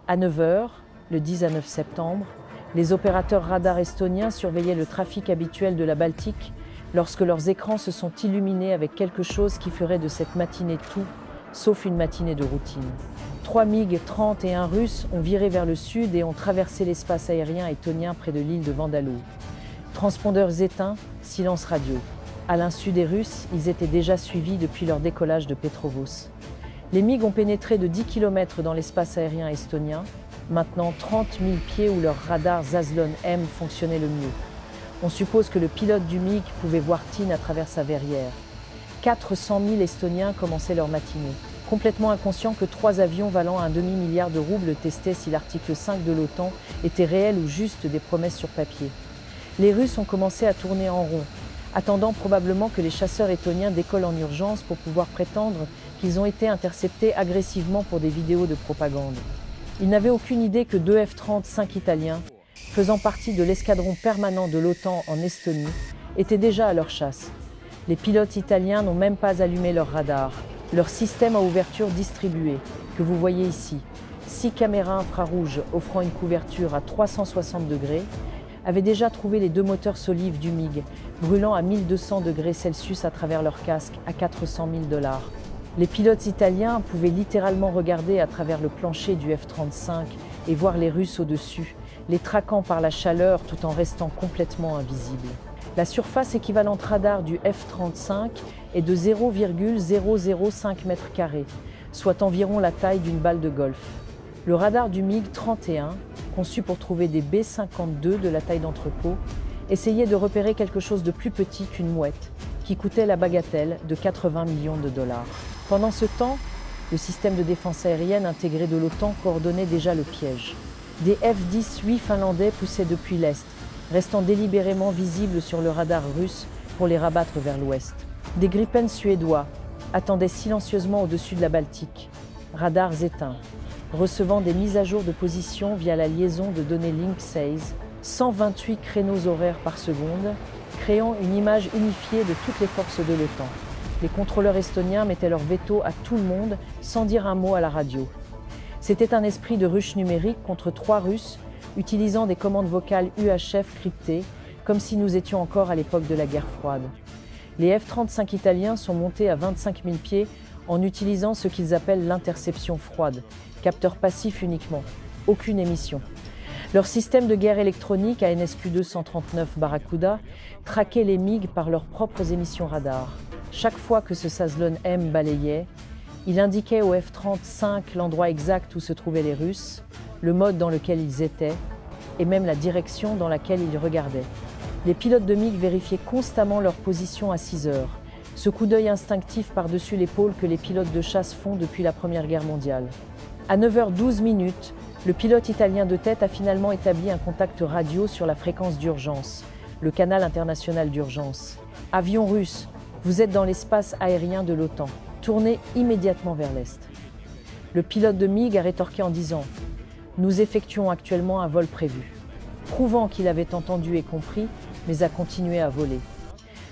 À 9 heures, le 10 à 9 septembre, les opérateurs radars estoniens surveillaient le trafic habituel de la Baltique lorsque leurs écrans se sont illuminés avec quelque chose qui ferait de cette matinée tout, sauf une matinée de routine. 3 MiG-31 russes ont viré vers le sud et ont traversé l'espace aérien estonien près de l'île de Vandaloo. Transpondeurs éteints, silence radio. À l'insu des Russes, ils étaient déjà suivis depuis leur décollage de Petrovos. Les MiG ont pénétré de 10 km dans l'espace aérien estonien, maintenant 30 000 pieds où leur radar Zaslon M fonctionnait le mieux. On suppose que le pilote du MiG pouvait voir Tinn à travers sa verrière. 400 000 Estoniens commençaient leur matinée, complètement inconscients que 3 avions valant un demi-milliard de roubles testaient si l'article 5 de l'OTAN était réel ou juste des promesses sur papier. Les Russes ont commencé à tourner en rond, attendant probablement que les chasseurs estoniens décollent en urgence pour pouvoir prétendre qu'ils ont été interceptés agressivement pour des vidéos de propagande. Ils n'avaient aucune idée que 2 F-35 italiens, faisant partie de l'escadron permanent de l'OTAN en Estonie, étaient déjà à leur chasse. Les pilotes italiens n'ont même pas allumé leur radar. Leur système à ouverture distribuée, que vous voyez ici, 6 caméras infrarouges offrant une couverture à 360 degrés, avait déjà trouvé les 2 moteurs Soliv du MiG, brûlant à 1200 degrés Celsius à travers leur casque à 400 000 $. Les pilotes italiens pouvaient littéralement regarder à travers le plancher du F-35 et voir les Russes au-dessus, les traquant par la chaleur tout en restant complètement invisibles. La surface équivalente radar du F-35 est de 0,005 m², soit environ la taille d'une balle de golf. Le radar du MiG-31, conçu pour trouver des B-52 de la taille d'entrepôt, essayait de repérer quelque chose de plus petit qu'une mouette, qui coûtait la bagatelle de 80 millions $. Pendant ce temps, le système de défense aérienne intégré de l'OTAN coordonnait déjà le piège. Des F-18 finlandais poussaient depuis l'est, restant délibérément visibles sur le radar russe pour les rabattre vers l'ouest. Des Gripen suédois attendaient silencieusement au-dessus de la Baltique, radars éteints, recevant des mises à jour de position via la liaison de données Link-SAIS, 128 créneaux horaires par seconde, créant une image unifiée de toutes les forces de l'OTAN. Les contrôleurs estoniens mettaient leur veto à tout le monde sans dire un mot à la radio. C'était un esprit de ruche numérique contre 3 Russes, utilisant des commandes vocales UHF cryptées, comme si nous étions encore à l'époque de la guerre froide. Les F-35 italiens sont montés à 25 000 pieds en utilisant ce qu'ils appellent l'interception froide, capteur passif uniquement, aucune émission. Leur système de guerre électronique ANSQ-239 Barracuda traquait les MiG par leurs propres émissions radar. Chaque fois que ce Zaslon M balayait, il indiquait au F-35 l'endroit exact où se trouvaient les Russes, le mode dans lequel ils étaient, et même la direction dans laquelle ils regardaient. Les pilotes de MiG vérifiaient constamment leur position à 6 heures, ce coup d'œil instinctif par-dessus l'épaule que les pilotes de chasse font depuis la Première Guerre mondiale. À 9h12, le pilote italien de tête a finalement établi un contact radio sur la fréquence d'urgence, le canal international d'urgence. « Avion russe, vous êtes dans l'espace aérien de l'OTAN. Tournez immédiatement vers l'est. » Le pilote de MiG a rétorqué en disant « Nous effectuons actuellement un vol prévu », prouvant qu'il avait entendu et compris, mais a continué à voler.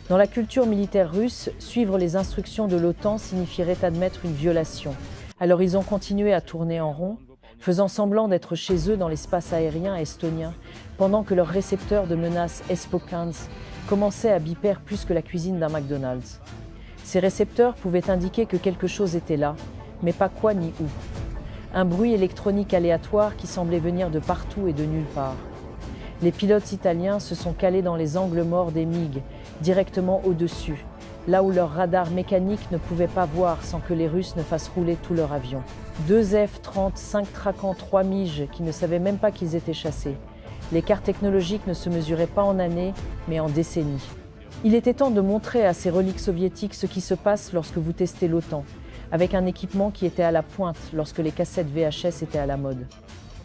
Dans la culture militaire russe, suivre les instructions de l'OTAN signifierait admettre une violation. Alors ils ont continué à tourner en rond, faisant semblant d'être chez eux dans l'espace aérien estonien, pendant que leur récepteur de menaces ESPO-15 commençait à biper plus que la cuisine d'un McDonald's. Ces récepteurs pouvaient indiquer que quelque chose était là, mais pas quoi ni où. Un bruit électronique aléatoire qui semblait venir de partout et de nulle part. Les pilotes italiens se sont calés dans les angles morts des MiG, directement au-dessus, là où leur radar mécanique ne pouvait pas voir sans que les Russes ne fassent rouler tout leur avion. 2 F-35 traquant 3 MiG qui ne savaient même pas qu'ils étaient chassés. L'écart technologique ne se mesurait pas en années, mais en décennies. Il était temps de montrer à ces reliques soviétiques ce qui se passe lorsque vous testez l'OTAN, avec un équipement qui était à la pointe lorsque les cassettes VHS étaient à la mode.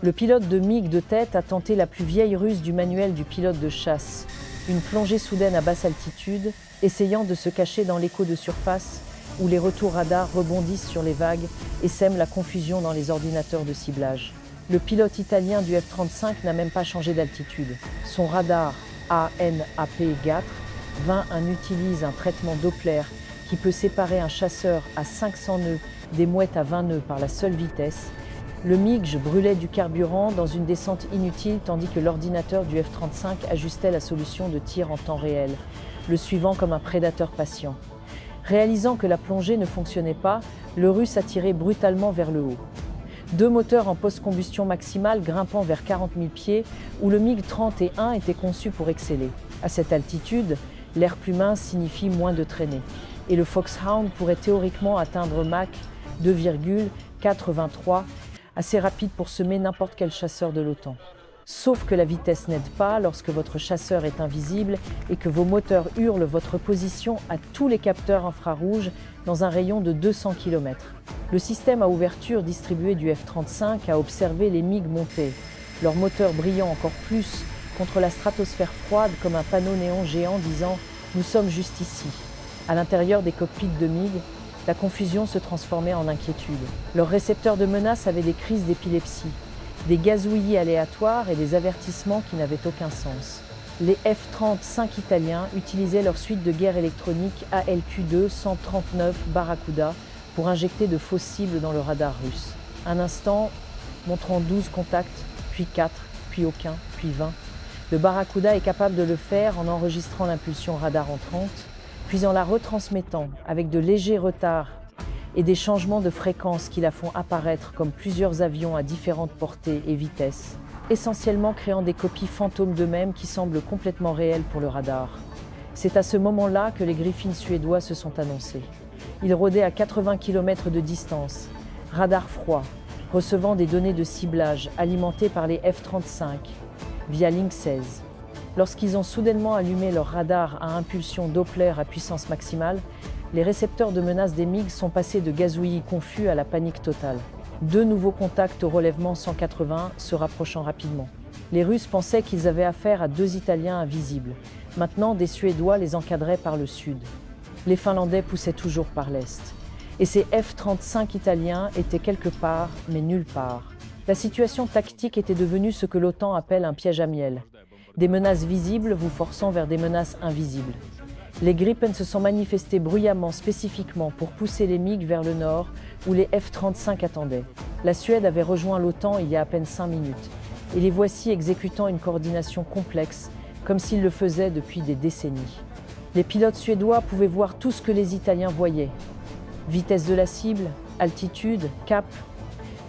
Le pilote de MiG de tête a tenté la plus vieille ruse du manuel du pilote de chasse, une plongée soudaine à basse altitude, essayant de se cacher dans l'écho de surface où les retours radars rebondissent sur les vagues et sèment la confusion dans les ordinateurs de ciblage. Le pilote italien du F-35 n'a même pas changé d'altitude. Son radar ANAP-4 utilise un traitement Doppler qui peut séparer un chasseur à 500 nœuds des mouettes à 20 nœuds par la seule vitesse, Le MiG brûlait du carburant dans une descente inutile tandis que l'ordinateur du F-35 ajustait la solution de tir en temps réel, le suivant comme un prédateur patient. Réalisant que la plongée ne fonctionnait pas, le Russe a tiré brutalement vers le haut. Deux moteurs en post-combustion maximale grimpant vers 40 000 pieds, où le MiG-31 était conçu pour exceller. À cette altitude, l'air plus mince signifie moins de traînée, et le Foxhound pourrait théoriquement atteindre Mach 2,423, assez rapide pour semer n'importe quel chasseur de l'OTAN. Sauf que la vitesse n'aide pas lorsque votre chasseur est invisible et que vos moteurs hurlent votre position à tous les capteurs infrarouges dans un rayon de 200 km. Le système à ouverture distribué du F-35 a observé les MiG monter, leurs moteurs brillant encore plus contre la stratosphère froide comme un panneau néon géant disant « Nous sommes juste ici ». À l'intérieur des cockpits de MiG, la confusion se transformait en inquiétude. Leurs récepteurs de menaces avaient des crises d'épilepsie, des gazouillis aléatoires et des avertissements qui n'avaient aucun sens. Les F-35 italiens utilisaient leur suite de guerre électronique ALQ-2 Barracuda pour injecter de fausses cibles dans le radar russe. Un instant, montrant 12 contacts, puis 4, puis aucun, puis 20. Le Barracuda est capable de le faire en enregistrant l'impulsion radar entrante, puis en la retransmettant avec de légers retards et des changements de fréquence qui la font apparaître comme plusieurs avions à différentes portées et vitesses, essentiellement créant des copies fantômes d'eux-mêmes qui semblent complètement réelles pour le radar. C'est à ce moment-là que les Griffins suédois se sont annoncés. Ils rôdaient à 80 km de distance, radar froid, recevant des données de ciblage alimentées par les F-35 via Link 16. Lorsqu'ils ont soudainement allumé leur radar à impulsion Doppler à puissance maximale, les récepteurs de menaces des MiG sont passés de gazouillis confus à la panique totale. Deux nouveaux contacts au relèvement 180 se rapprochant rapidement. Les Russes pensaient qu'ils avaient affaire à deux Italiens invisibles. Maintenant, des Suédois les encadraient par le sud. Les Finlandais poussaient toujours par l'est. Et ces F-35 italiens étaient quelque part, mais nulle part. La situation tactique était devenue ce que l'OTAN appelle un piège à miel. Des menaces visibles vous forçant vers des menaces invisibles. Les Gripen se sont manifestés bruyamment spécifiquement pour pousser les MiG vers le nord, où les F-35 attendaient. La Suède avait rejoint l'OTAN il y a à peine 5 minutes, et les voici exécutant une coordination complexe, comme s'ils le faisaient depuis des décennies. Les pilotes suédois pouvaient voir tout ce que les Italiens voyaient. Vitesse de la cible, altitude, cap,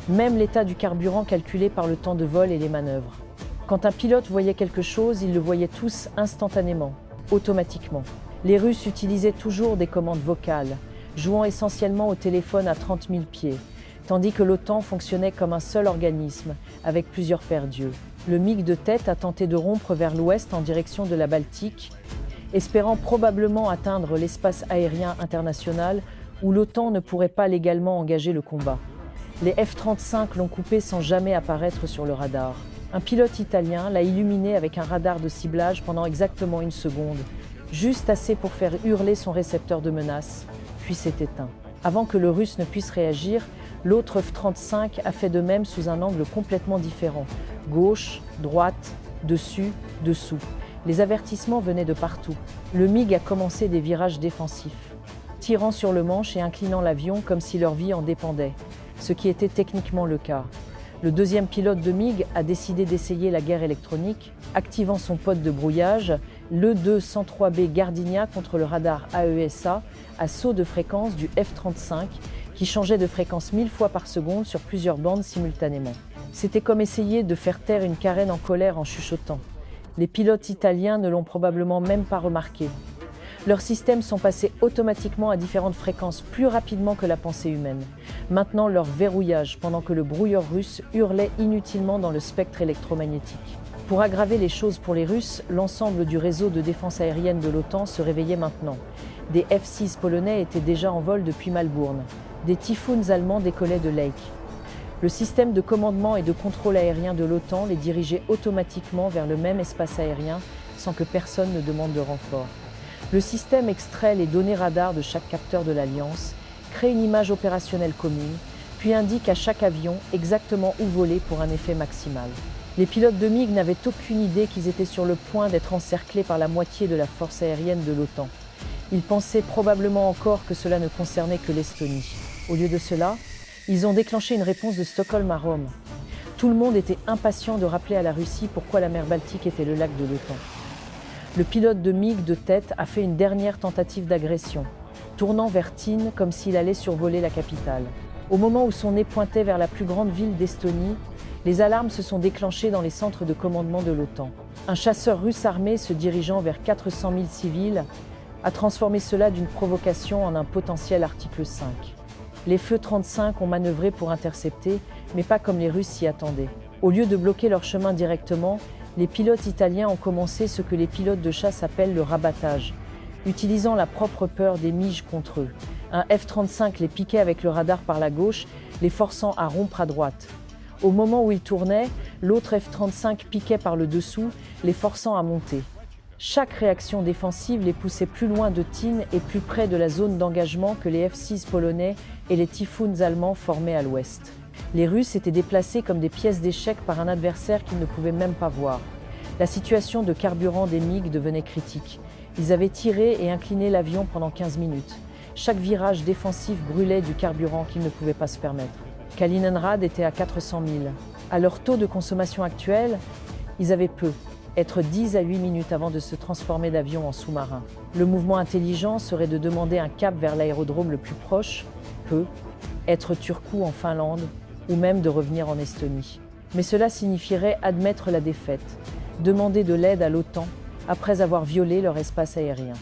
même l'état du carburant calculé par le temps de vol et les manœuvres. Quand un pilote voyait quelque chose, ils le voyaient tous instantanément, automatiquement. Les Russes utilisaient toujours des commandes vocales, jouant essentiellement au téléphone à 30 000 pieds, tandis que l'OTAN fonctionnait comme un seul organisme, avec plusieurs paires d'yeux. Le MiG de tête a tenté de rompre vers l'ouest en direction de la Baltique, espérant probablement atteindre l'espace aérien international où l'OTAN ne pourrait pas légalement engager le combat. Les F-35 l'ont coupé sans jamais apparaître sur le radar. Un pilote italien l'a illuminé avec un radar de ciblage pendant exactement 1 seconde, juste assez pour faire hurler son récepteur de menace, puis s'est éteint. Avant que le Russe ne puisse réagir, l'autre F-35 a fait de même sous un angle complètement différent. Gauche, droite, dessus, dessous. Les avertissements venaient de partout. Le MiG a commencé des virages défensifs, tirant sur le manche et inclinant l'avion comme si leur vie en dépendait, ce qui était techniquement le cas. Le deuxième pilote de MiG a décidé d'essayer la guerre électronique, activant son pod de brouillage, le l'E-203B Gardenia contre le radar AESA à saut de fréquence du F-35 qui changeait de fréquence 1000 fois par seconde sur plusieurs bandes simultanément. C'était comme essayer de faire taire une carène en colère en chuchotant. Les pilotes italiens ne l'ont probablement même pas remarqué. Leurs systèmes sont passés automatiquement à différentes fréquences plus rapidement que la pensée humaine. Maintenant leur verrouillage pendant que le brouilleur russe hurlait inutilement dans le spectre électromagnétique. Pour aggraver les choses pour les Russes, l'ensemble du réseau de défense aérienne de l'OTAN se réveillait maintenant. Des F-6 polonais étaient déjà en vol depuis Malbourne. Des Typhoons allemands décollaient de Lake. Le système de commandement et de contrôle aérien de l'OTAN les dirigeait automatiquement vers le même espace aérien sans que personne ne demande de renfort. Le système extrait les données radar de chaque capteur de l'Alliance, crée une image opérationnelle commune, puis indique à chaque avion exactement où voler pour un effet maximal. Les pilotes de MiG n'avaient aucune idée qu'ils étaient sur le point d'être encerclés par la moitié de la force aérienne de l'OTAN. Ils pensaient probablement encore que cela ne concernait que l'Estonie. Au lieu de cela, Ils ont déclenché une réponse de Stockholm à Rome. Tout le monde était impatient de rappeler à la Russie pourquoi la mer Baltique était le lac de l'OTAN. Le pilote de MiG de tête a fait une dernière tentative d'agression, tournant vers Tine comme s'il allait survoler la capitale. Au moment où son nez pointait vers la plus grande ville d'Estonie, les alarmes se sont déclenchées dans les centres de commandement de l'OTAN. Un chasseur russe armé se dirigeant vers 400 000 civils a transformé cela d'une provocation en un potentiel article 5. Les feux 35 ont manœuvré pour intercepter, mais pas comme les Russes s'y attendaient. Au lieu de bloquer leur chemin directement, les pilotes italiens ont commencé ce que les pilotes de chasse appellent le rabattage, utilisant la propre peur des MiG contre eux. Un F-35 les piquait avec le radar par la gauche, les forçant à rompre à droite. Au moment où ils tournaient, l'autre F-35 piquait par le dessous, les forçant à monter. Chaque réaction défensive les poussait plus loin de Tine et plus près de la zone d'engagement que les F-6 polonais et les Typhoons allemands formaient à l'ouest. Les Russes étaient déplacés comme des pièces d'échecs par un adversaire qu'ils ne pouvaient même pas voir. La situation de carburant des MiG devenait critique. Ils avaient tiré et incliné l'avion pendant 15 minutes. Chaque virage défensif brûlait du carburant qu'ils ne pouvaient pas se permettre. Kaliningrad était à 400 000. À leur taux de consommation actuel, ils avaient peu, être 10 à 8 minutes avant de se transformer d'avion en sous-marin. Le mouvement intelligent serait de demander un cap vers l'aérodrome le plus proche, être Turku en Finlande, ou même de revenir en Estonie. Mais cela signifierait admettre la défaite, demander de l'aide à l'OTAN après avoir violé leur espace aérien.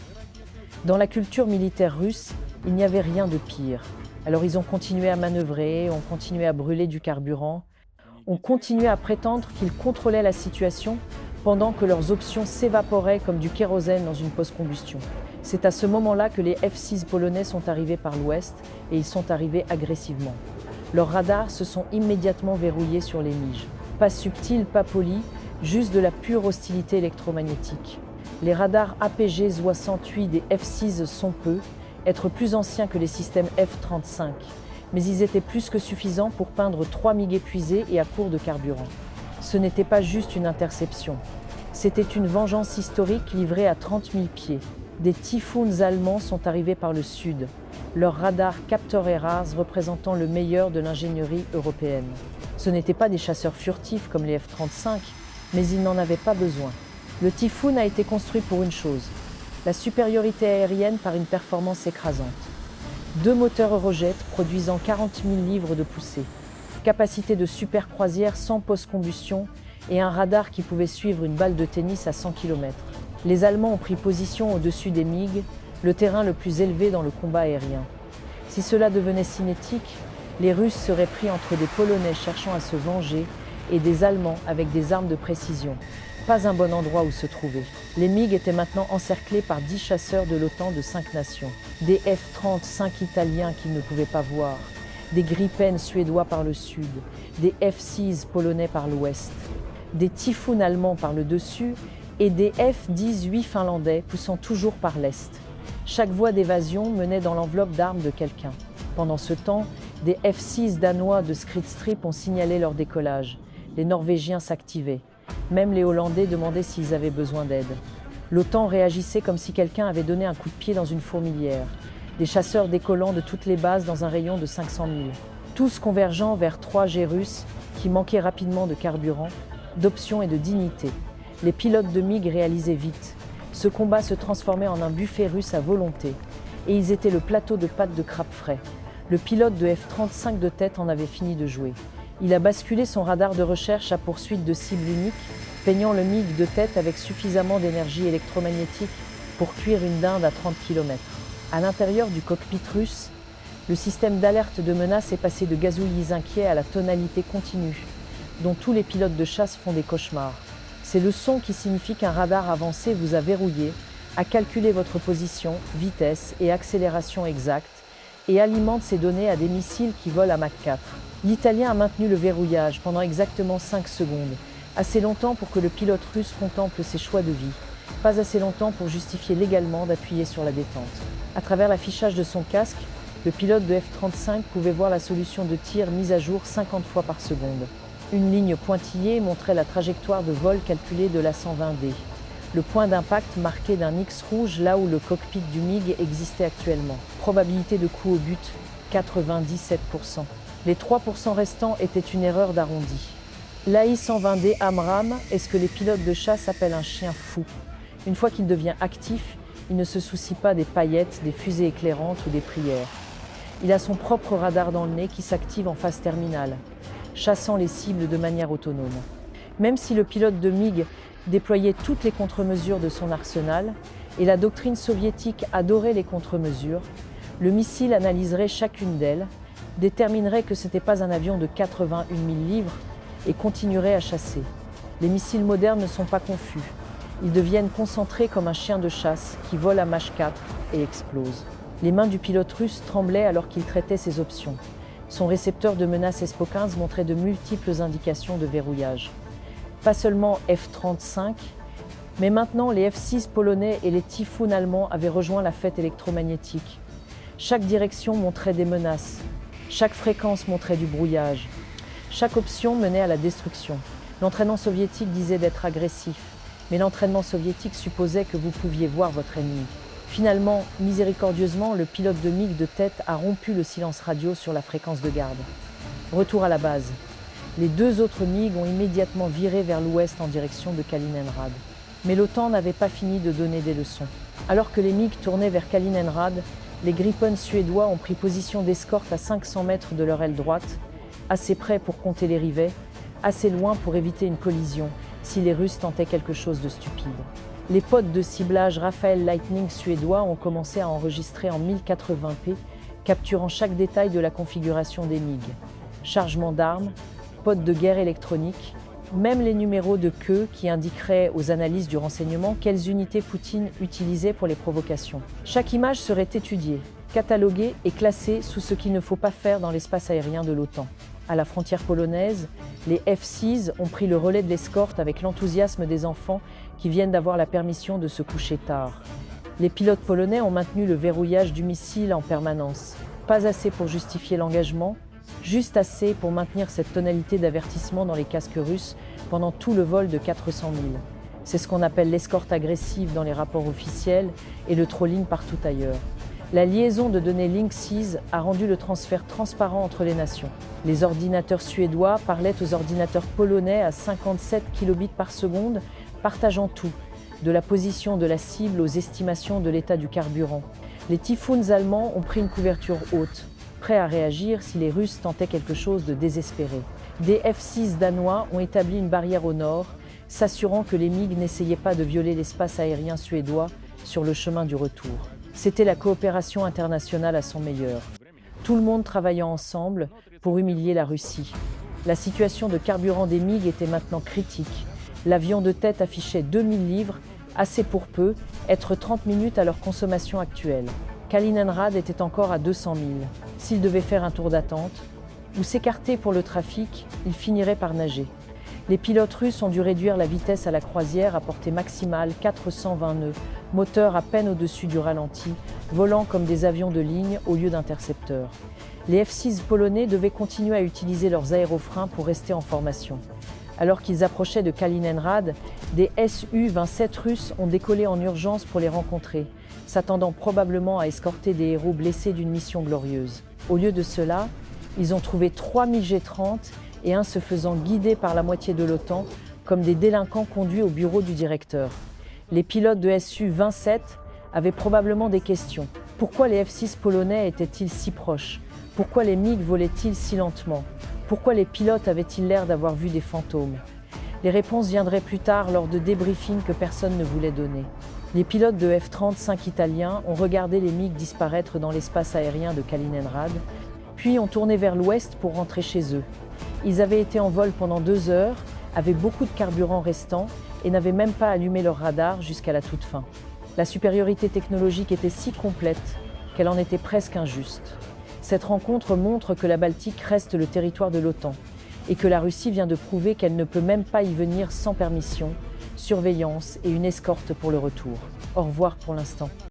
Dans la culture militaire russe, il n'y avait rien de pire. Alors ils ont continué à manœuvrer, ont continué à brûler du carburant, ont continué à prétendre qu'ils contrôlaient la situation pendant que leurs options s'évaporaient comme du kérosène dans une post-combustion. C'est à ce moment-là que les F-6 polonais sont arrivés par l'ouest et ils sont arrivés agressivement. Leurs radars se sont immédiatement verrouillés sur les MiG. Pas subtil, pas poli, juste de la pure hostilité électromagnétique. Les radars APG-68 des F-6 sont être plus anciens que les systèmes F-35, mais ils étaient plus que suffisants pour peindre 3 MiG épuisés et à court de carburant. Ce n'était pas juste une interception, c'était une vengeance historique livrée à 30 000 pieds. Des Typhoons allemands sont arrivés par le sud, leurs radars capteurs rares représentant le meilleur de l'ingénierie européenne. Ce n'étaient pas des chasseurs furtifs comme les F-35, mais ils n'en avaient pas besoin. Le Typhoon a été construit pour une chose, la supériorité aérienne par une performance écrasante. 2 moteurs Eurojet produisant 40 000 livres de poussée, capacité de super croisière sans post-combustion et un radar qui pouvait suivre une balle de tennis à 100 km. Les Allemands ont pris position au-dessus des MiG, le terrain le plus élevé dans le combat aérien. Si cela devenait cinétique, les Russes seraient pris entre des Polonais cherchant à se venger et des Allemands avec des armes de précision. Pas un bon endroit où se trouver. Les MiG étaient maintenant encerclés par 10 chasseurs de l'OTAN de 5 nations. Des F-35 italiens qu'ils ne pouvaient pas voir, des Gripen suédois par le sud, des F-6 polonais par l'ouest, des Typhoons allemands par le dessus et des F-18 finlandais poussant toujours par l'est. Chaque voie d'évasion menait dans l'enveloppe d'armes de quelqu'un. Pendant ce temps, des F-6 danois de Skridstrip ont signalé leur décollage. Les Norvégiens s'activaient. Même les Hollandais demandaient s'ils avaient besoin d'aide. L'OTAN réagissait comme si quelqu'un avait donné un coup de pied dans une fourmilière. Des chasseurs décollant de toutes les bases dans un rayon de 500 000. Tous convergeant vers 3G russes qui manquaient rapidement de carburant, d'options et de dignité. Les pilotes de MiG réalisaient vite. Ce combat se transformait en un buffet russe à volonté. Et ils étaient le plateau de pâtes de crabe frais. Le pilote de F-35 de tête en avait fini de jouer. Il a basculé son radar de recherche à poursuite de cible unique, peignant le MiG de tête avec suffisamment d'énergie électromagnétique pour cuire une dinde à 30 km. À l'intérieur du cockpit russe, le système d'alerte de menace est passé de gazouillis inquiets à la tonalité continue, dont tous les pilotes de chasse font des cauchemars. C'est le son qui signifie qu'un radar avancé vous a verrouillé, a calculé votre position, vitesse et accélération exacte, et alimente ces données à des missiles qui volent à Mach 4. L'Italien a maintenu le verrouillage pendant exactement 5 secondes, assez longtemps pour que le pilote russe contemple ses choix de vie, pas assez longtemps pour justifier légalement d'appuyer sur la détente. À travers l'affichage de son casque, le pilote de F-35 pouvait voir la solution de tir mise à jour 50 fois par seconde. Une ligne pointillée montrait la trajectoire de vol calculée de la 120D. Le point d'impact marqué d'un X rouge là où le cockpit du MiG existait actuellement. Probabilité de coup au but, 97%. Les 3% restants étaient une erreur d'arrondi. L'AI-120D AMRAAM est ce que les pilotes de chasse appellent un chien fou. Une fois qu'il devient actif, il ne se soucie pas des paillettes, des fusées éclairantes ou des prières. Il a son propre radar dans le nez qui s'active en phase terminale, chassant les cibles de manière autonome. Même si le pilote de MiG déployait toutes les contre-mesures de son arsenal, et la doctrine soviétique adorait les contre-mesures, le missile analyserait chacune d'elles, déterminerait que ce n'était pas un avion de 81 000 livres et continuerait à chasser. Les missiles modernes ne sont pas confus. Ils deviennent concentrés comme un chien de chasse qui vole à Mach 4 et explose. Les mains du pilote russe tremblaient alors qu'il traitait ses options. Son récepteur de menace ESPO-15 montrait de multiples indications de verrouillage. Pas seulement F-35, mais maintenant les F-6 polonais et les Typhoon allemands avaient rejoint la fête électromagnétique. Chaque direction montrait des menaces. Chaque fréquence montrait du brouillage. Chaque option menait à la destruction. L'entraînement soviétique disait d'être agressif, mais l'entraînement soviétique supposait que vous pouviez voir votre ennemi. Finalement, miséricordieusement, le pilote de MiG de tête a rompu le silence radio sur la fréquence de garde. Retour à la base. Les deux autres MiG ont immédiatement viré vers l'ouest en direction de Kaliningrad. Mais l'OTAN n'avait pas fini de donner des leçons. Alors que les MiG tournaient vers Kaliningrad, les Gripen suédois ont pris position d'escorte à 500 mètres de leur aile droite, assez près pour compter les rivets, assez loin pour éviter une collision si les Russes tentaient quelque chose de stupide. Les pods de ciblage Rafael Lightning suédois ont commencé à enregistrer en 1080p, capturant chaque détail de la configuration des MiG. Chargement d'armes, pods de guerre électronique, même les numéros de queue qui indiqueraient aux analyses du renseignement quelles unités Poutine utilisait pour les provocations. Chaque image serait étudiée, cataloguée et classée sous ce qu'il ne faut pas faire dans l'espace aérien de l'OTAN. À la frontière polonaise, les F-6 ont pris le relais de l'escorte avec l'enthousiasme des enfants qui viennent d'avoir la permission de se coucher tard. Les pilotes polonais ont maintenu le verrouillage du missile en permanence. Pas assez pour justifier l'engagement, juste assez pour maintenir cette tonalité d'avertissement dans les casques russes pendant tout le vol de 400 000. C'est ce qu'on appelle l'escorte agressive dans les rapports officiels et le trolling partout ailleurs. La liaison de données Link-SIS a rendu le transfert transparent entre les nations. Les ordinateurs suédois parlaient aux ordinateurs polonais à 57 kilobits par seconde, partageant tout, de la position de la cible aux estimations de l'état du carburant. Les Typhoons allemands ont pris une couverture haute, prêts à réagir si les Russes tentaient quelque chose de désespéré. Des F-6 danois ont établi une barrière au nord, s'assurant que les MiG n'essayaient pas de violer l'espace aérien suédois sur le chemin du retour. C'était la coopération internationale à son meilleur. Tout le monde travaillant ensemble pour humilier la Russie. La situation de carburant des MiG était maintenant critique. L'avion de tête affichait 2000 livres, assez pour peu, être 30 minutes à leur consommation actuelle. Kaliningrad était encore à 200 000. S'ils devaient faire un tour d'attente ou s'écarter pour le trafic, ils finiraient par nager. Les pilotes russes ont dû réduire la vitesse à la croisière à portée maximale 420 nœuds, moteur à peine au-dessus du ralenti, volant comme des avions de ligne au lieu d'intercepteurs. Les F-6 polonais devaient continuer à utiliser leurs aérofreins pour rester en formation. Alors qu'ils approchaient de Kaliningrad, des Su-27 russes ont décollé en urgence pour les rencontrer, s'attendant probablement à escorter des héros blessés d'une mission glorieuse. Au lieu de cela, ils ont trouvé 3 MiG-30 et un se faisant guider par la moitié de l'OTAN comme des délinquants conduits au bureau du directeur. Les pilotes de Su-27 avaient probablement des questions. Pourquoi les F-6 polonais étaient-ils si proches? Pourquoi les MiG volaient-ils si lentement? Pourquoi les pilotes avaient-ils l'air d'avoir vu des fantômes? Les réponses viendraient plus tard lors de débriefings que personne ne voulait donner. Les pilotes de F-35 italiens ont regardé les MiG disparaître dans l'espace aérien de Kaliningrad, puis ont tourné vers l'ouest pour rentrer chez eux. Ils avaient été en vol pendant 2 heures, avaient beaucoup de carburant restant et n'avaient même pas allumé leur radar jusqu'à la toute fin. La supériorité technologique était si complète qu'elle en était presque injuste. Cette rencontre montre que la Baltique reste le territoire de l'OTAN et que la Russie vient de prouver qu'elle ne peut même pas y venir sans permission, surveillance et une escorte pour le retour. Au revoir pour l'instant.